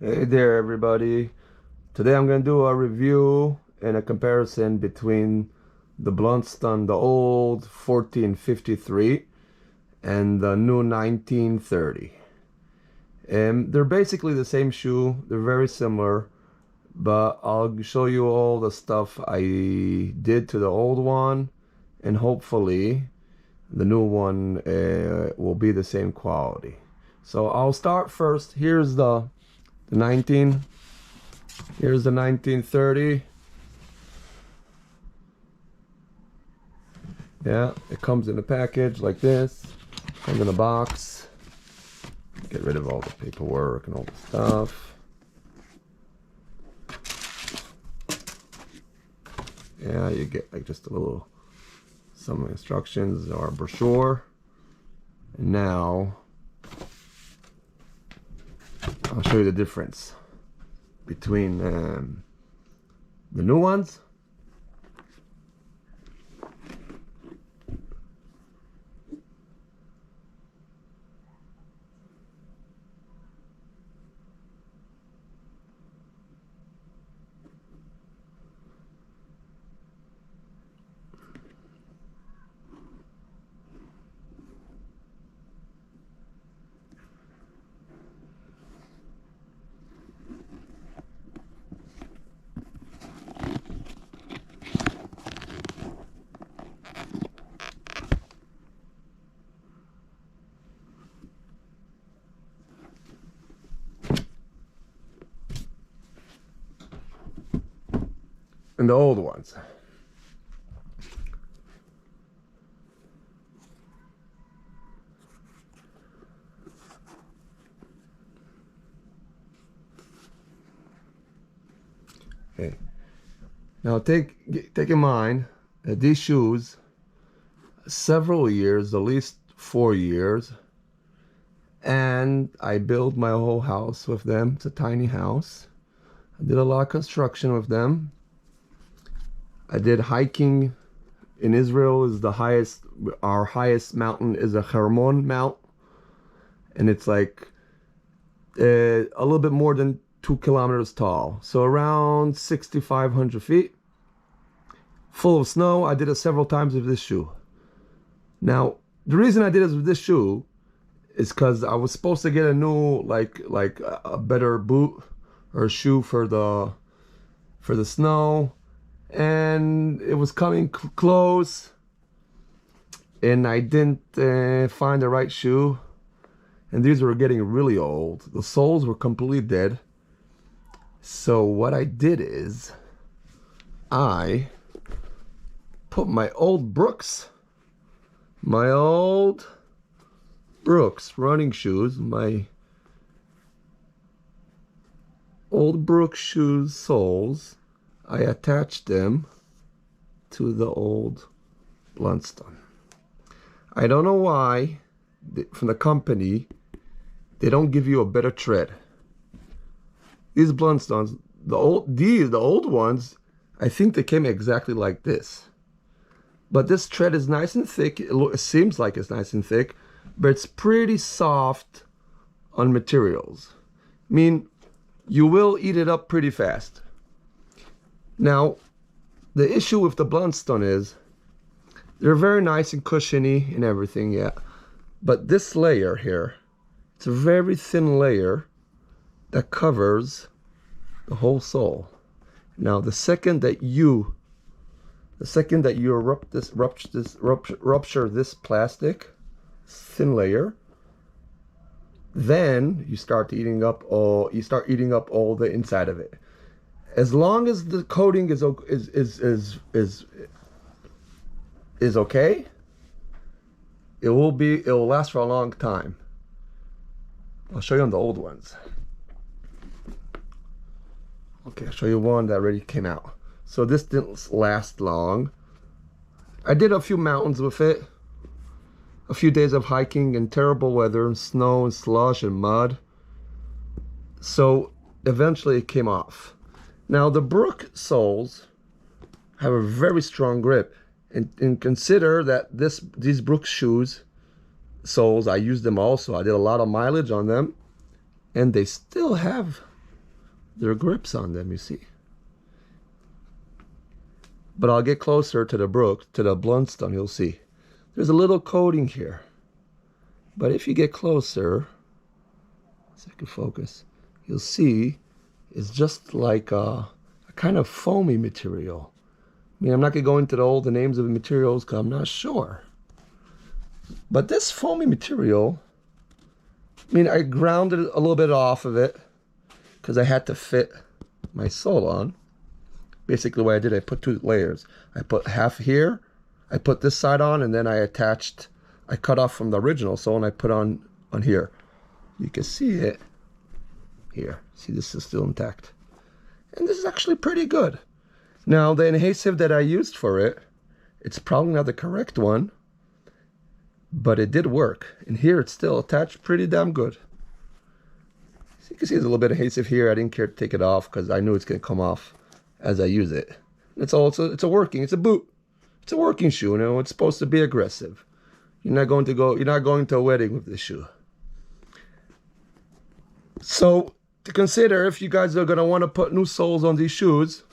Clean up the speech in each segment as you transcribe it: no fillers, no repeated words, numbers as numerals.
Hey there, everybody. Today I'm going to do a review and a comparison between the Blundstone, the old 1453 and the new 1930. And they're basically the same shoe. They're very similar, but I'll show you all the stuff I did to the old one, and hopefully the new one will be the same quality. So I'll start first. Here's the 19. Here's the 1930. Yeah, it comes in a package like this. Comes in a box. Get rid of all the paperwork and all the stuff. Yeah, you get like just a little, some instructions or a brochure. And now I'll show you the difference between the new ones and the old ones. Okay. Now take in mind that these shoes, several years, at least 4 years, and I built my whole house with them. It's a tiny house. I did a lot of construction with them. I did hiking in Israel. Is the highest, our highest mountain is a Hermon Mount, and it's like a little bit more than 2 kilometers tall, so around 6,500 feet, full of snow. I did it several times with this shoe. Now the reason I did it with this shoe is because I was supposed to get a new, like a better boot or shoe for the snow, and it was coming close, and I didn't find the right shoe, and these were getting really old. The soles were completely dead. So what I did is I put my old Brooks running shoes, my old Brooks shoes soles, I attached them to the old Blundstone. I don't know why from the company they don't give you a better tread. These Blundstones, the old ones, I think they came exactly like this. But this tread is nice and thick. It seems like it's nice and thick, but it's pretty soft on materials. I mean, you will eat it up pretty fast. Now, the issue with the Blundstone is they're very nice and cushiony and everything, yeah. But this layer here, it's a very thin layer that covers the whole sole. Now, the second that you rupture this plastic thin layer, then you start eating up all the inside of it. As long as the coating is okay, it will last for a long time. I'll show you on the old ones. Okay, I'll show you one that already came out. So this didn't last long. I did a few mountains with it. A few days of hiking in terrible weather, and snow and slush and mud. So eventually it came off. Now the Brook soles have a very strong grip. And consider that these Brook shoes soles, I used them also. I did a lot of mileage on them, and they still have there are grips on them, you see. But I'll get closer to the Blundstone, you'll see. There's a little coating here. But if you get closer, so I can focus, you'll see it's just like a kind of foamy material. I mean, I'm not going to go into all the names of the materials because I'm not sure. But this foamy material, I mean, I grounded a little bit off of it because I had to fit my sole on. Basically what I did, I put 2 layers. I put half here, I put this side on, and then I cut off from the original sole and I put on here. You can see it here. See, this is still intact. And this is actually pretty good. Now, the adhesive that I used for it, it's probably not the correct one, but it did work. And here it's still attached pretty damn good. So you can see there's a little bit of adhesive here. I didn't care to take it off because I knew it's going to come off as I use it. It's a boot. It's a working shoe, you know, it's supposed to be aggressive. You're not going to a wedding with this shoe. So to consider, if you guys are going to want to put new soles on these shoes,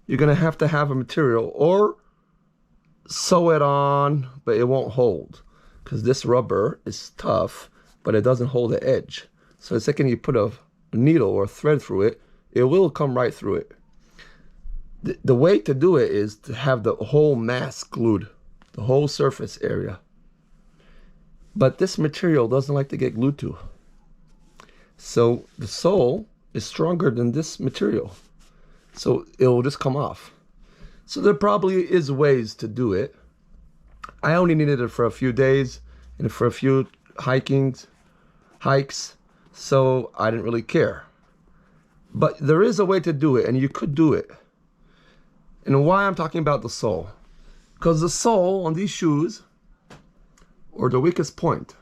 you're going to have a material or sew it on, but it won't hold because this rubber is tough, but it doesn't hold the edge. So the second you put a needle or a thread through it, it will come right through it. The way to do it is to have the whole mass glued, the whole surface area. But this material doesn't like to get glued to. So the sole is stronger than this material. So it will just come off. So there probably is ways to do it. I only needed it for a few days and for a few hikes, so I didn't really care. But there is a way to do it, and you could do it. And why I'm talking about the sole? Because the sole on these shoes, or the weakest point,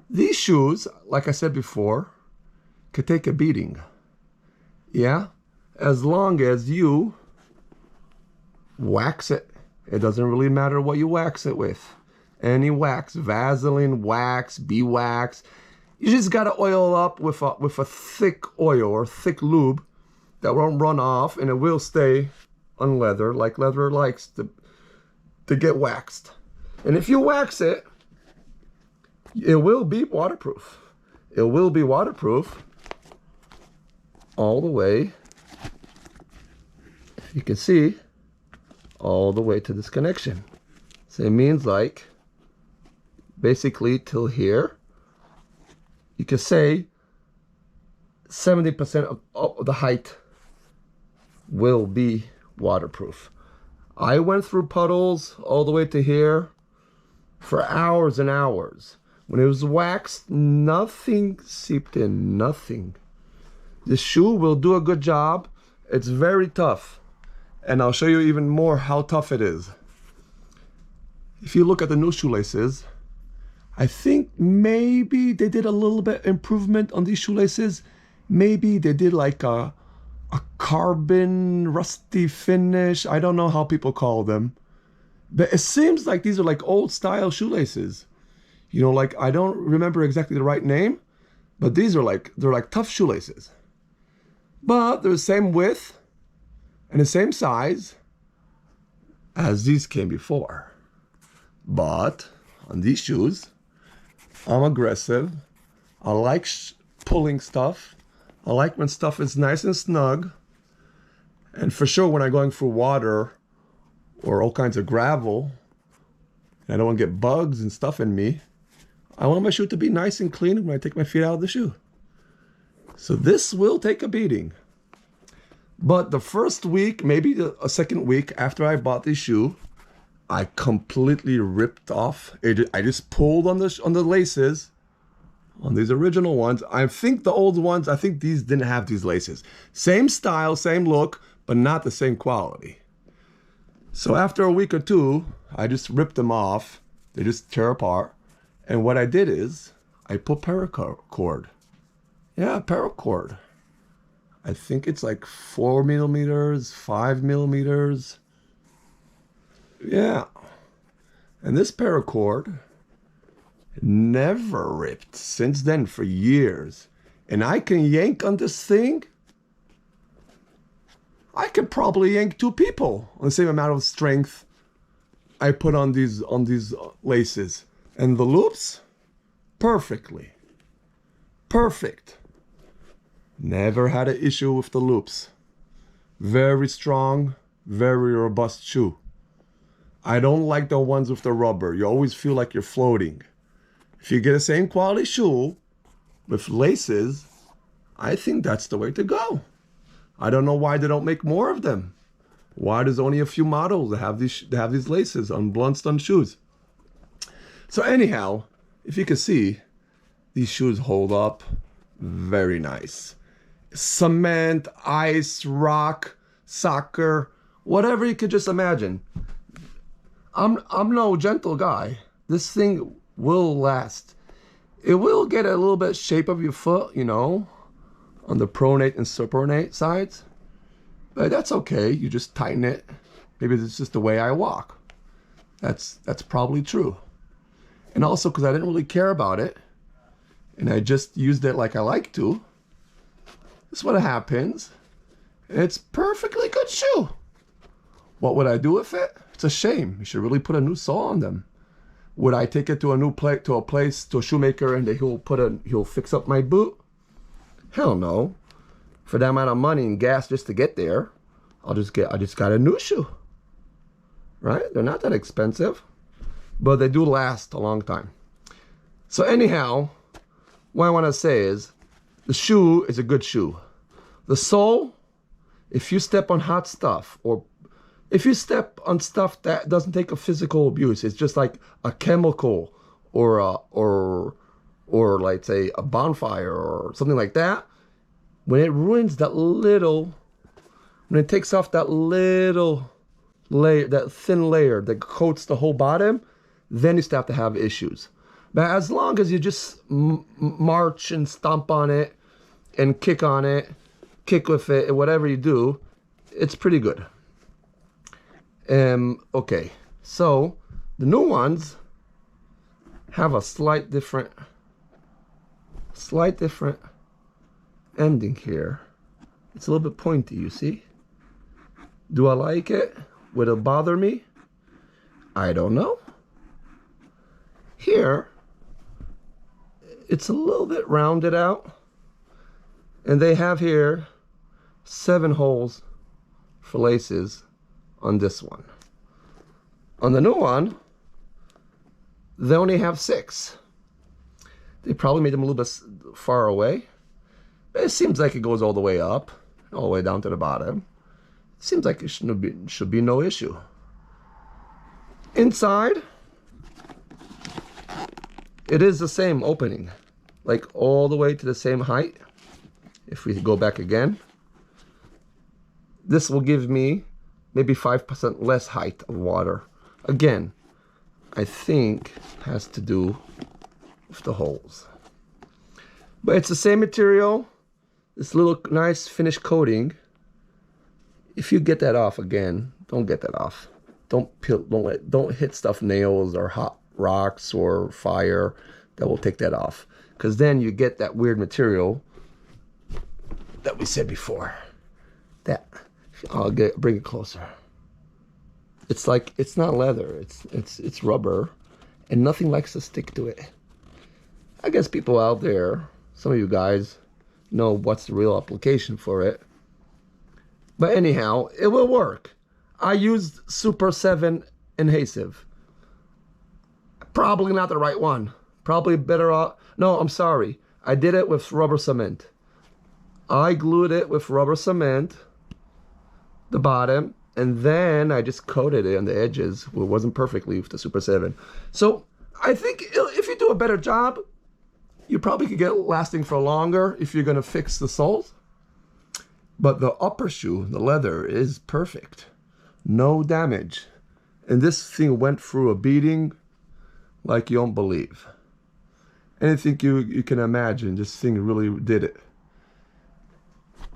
these shoes, like I said before, could take a beating. Yeah? As long as you wax it. It doesn't really matter what you wax it with. Any wax, Vaseline wax, beeswax. You just gotta oil up with a thick oil or thick lube that won't run off, and it will stay on leather, like leather likes to get waxed. And if you wax it, it will be waterproof. It will be waterproof all the way, you can see, all the way to this connection. So it means like basically till here. You can say 70% of the height will be waterproof. I went through puddles all the way to here for hours and hours. When it was waxed, nothing seeped in, nothing. This shoe will do a good job. It's very tough. And I'll show you even more how tough it is. If you look at the new shoelaces, I think maybe they did a little bit improvement on these shoelaces. Maybe they did like a carbon rusty finish. I don't know how people call them. But it seems like these are like old style shoelaces. You know, like I don't remember exactly the right name, but these are they're like tough shoelaces. But they're the same width and the same size as these came before. But on these shoes, I'm aggressive. I like pulling stuff. I like when stuff is nice and snug. And for sure when I'm going through water or all kinds of gravel, and I don't want to get bugs and stuff in me, I want my shoe to be nice and clean when I take my feet out of the shoe. So this will take a beating. But the first week, maybe a second week after I bought this shoe, I completely ripped off. I just pulled on the laces, on these original ones. I think the old ones, I think these didn't have these laces. Same style, same look, but not the same quality. So after a week or two, I just ripped them off. They just tear apart. And what I did is, I put paracord. Yeah, paracord. I think it's like 4 millimeters, 5 millimeters. Yeah. And this paracord never ripped since then for years. And I can yank on this thing I could probably yank 2 people on the same amount of strength I put on these laces. And the loops, perfectly. Perfect. Never had an issue with the loops. Very strong, very robust shoe. I don't like the ones with the rubber. You always feel like you're floating. If you get the same quality shoe with laces, I think that's the way to go. I don't know why they don't make more of them. Why there's only a few models that have these laces on Blundstone shoes. So anyhow, if you can see, these shoes hold up very nice. Cement, ice, rock, soccer, whatever you could just imagine. I'm no gentle guy. This thing will last. It will get a little bit shape of your foot, you know, on the pronate and supinate sides. But that's okay. You just tighten it. Maybe it's just the way I walk. That's probably true. And also because I didn't really care about it, and I just used it like I like to. That's what happens. It's perfectly good shoe. What would I do with it? It's a shame. You should really put a new sole on them. Would I take it to a shoemaker, and he'll fix up my boot? Hell no. For that amount of money and gas just to get there, I just got a new shoe. Right? They're not that expensive, but they do last a long time. So anyhow, what I want to say is, the shoe is a good shoe. The sole, if you step on hot stuff, or if you step on stuff that doesn't take a physical abuse, it's just like a chemical or like say a bonfire or something like that. When it ruins that little, when it takes off that little layer, that thin layer that coats the whole bottom, then you start to have issues. But as long as you just march and stomp on it and kick on it, kick with it, and whatever you do, it's pretty good. Okay, so the new ones have a slight different ending here. It's a little bit pointy, you see? Do I like it? Would it bother me? I don't know. Here, it's a little bit rounded out. And they have here 7 holes for laces on this one. On the new one, they only have 6. They probably made them a little bit far away. But it seems like it goes all the way up, all the way down to the bottom. It seems like it should be no issue. Inside, it is the same opening, like all the way to the same height. If we go back again, this will give me maybe 5% less height of water. Again, I think has to do with the holes. But it's the same material, this little nice finish coating. If you get that off again, don't get that off. Don't hit stuff, nails or hot rocks or fire that will take that off. Because then you get that weird material that we said before. That bring it closer. It's like, it's not leather, it's rubber, and nothing likes to stick to it. I guess people out there, some of you guys, know what's the real application for it. But anyhow, it will work. I used Super 7 adhesive. Probably not the right one. Probably better off. No, I'm sorry. I did it with rubber cement. I glued it with rubber cement, the bottom, and then I just coated it on the edges. Well, it wasn't perfectly with the Super 7. So I think if you do a better job, you probably could get it lasting for longer if you're going to fix the soles. But the upper shoe, the leather, is perfect. No damage. And this thing went through a beating like you don't believe. Anything you can imagine, this thing really did it.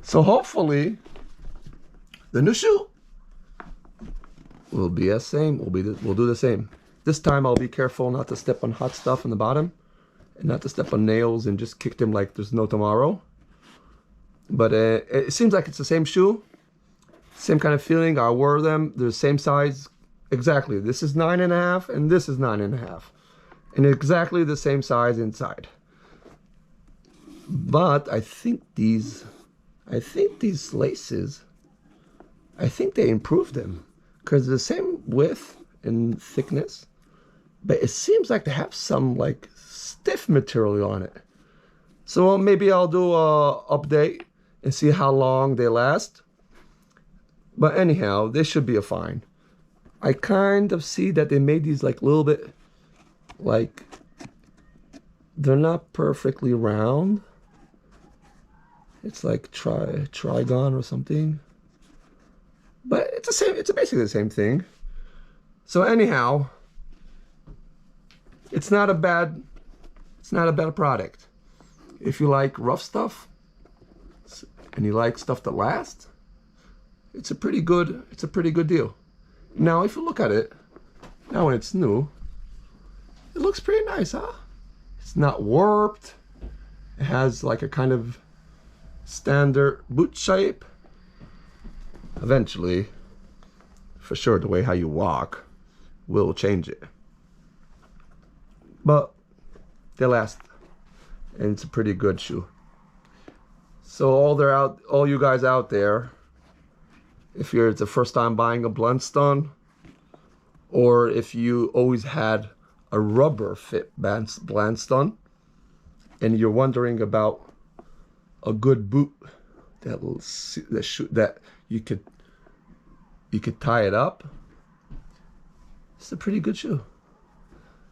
So hopefully, the new shoe will be the same. We'll do the same. This time I'll be careful not to step on hot stuff in the bottom, and not to step on nails and just kick them like there's no tomorrow. But it seems like it's the same shoe. Same kind of feeling. I wore them. They're the same size. Exactly. This is 9.5 and this is 9.5. And exactly the same size inside. But I think these laces, I think they improved them. Because they're the same width and thickness. But it seems like they have some like stiff material on it. So maybe I'll do a update and see how long they last. But anyhow, this should be a fine. I kind of see that they made these like a little bit, like, they're not perfectly round. It's like trigon or something. But it's the same, it's basically the same thing. So anyhow, it's not a bad product. If you like rough stuff and you like stuff that lasts, it's a pretty good deal. Now, if you look at it, now when it's new, it looks pretty nice, huh? It's not warped. It has like a kind of standard boot shape. Eventually, for sure, the way how you walk will change it. But they last, and it's a pretty good shoe. So all you guys out there, if it's the first time buying a Blundstone, or if you always had a rubber fit Blundstone, and you're wondering about a good boot that you could tie it up, it's a pretty good shoe.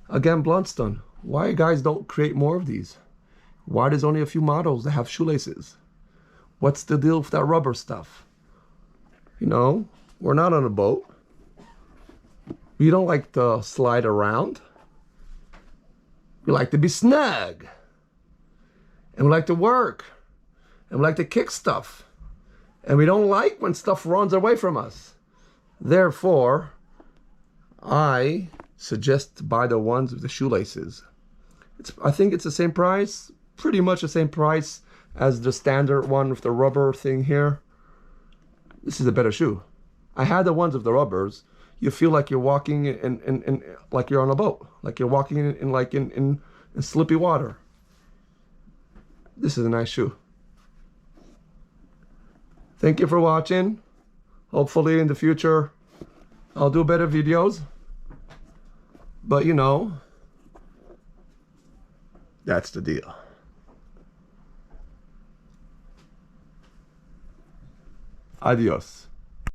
Again, Blundstone, why you guys don't create more of these? Why there's only a few models that have shoelaces? What's the deal with that rubber stuff? You know, we're not on a boat. We don't like to slide around. We like to be snug. And we like to work. And we like to kick stuff. And we don't like when stuff runs away from us. Therefore, I suggest to buy the ones with the shoelaces. I think it's the same price, pretty much the same price as the standard one with the rubber thing here. This is a better shoe. I had the ones with the rubbers. You feel like you're walking in like you're on a boat, like you're walking in slippy water. This is a nice shoe. Thank you for watching. Hopefully in the future I'll do better videos. But you know, that's the deal. Adios.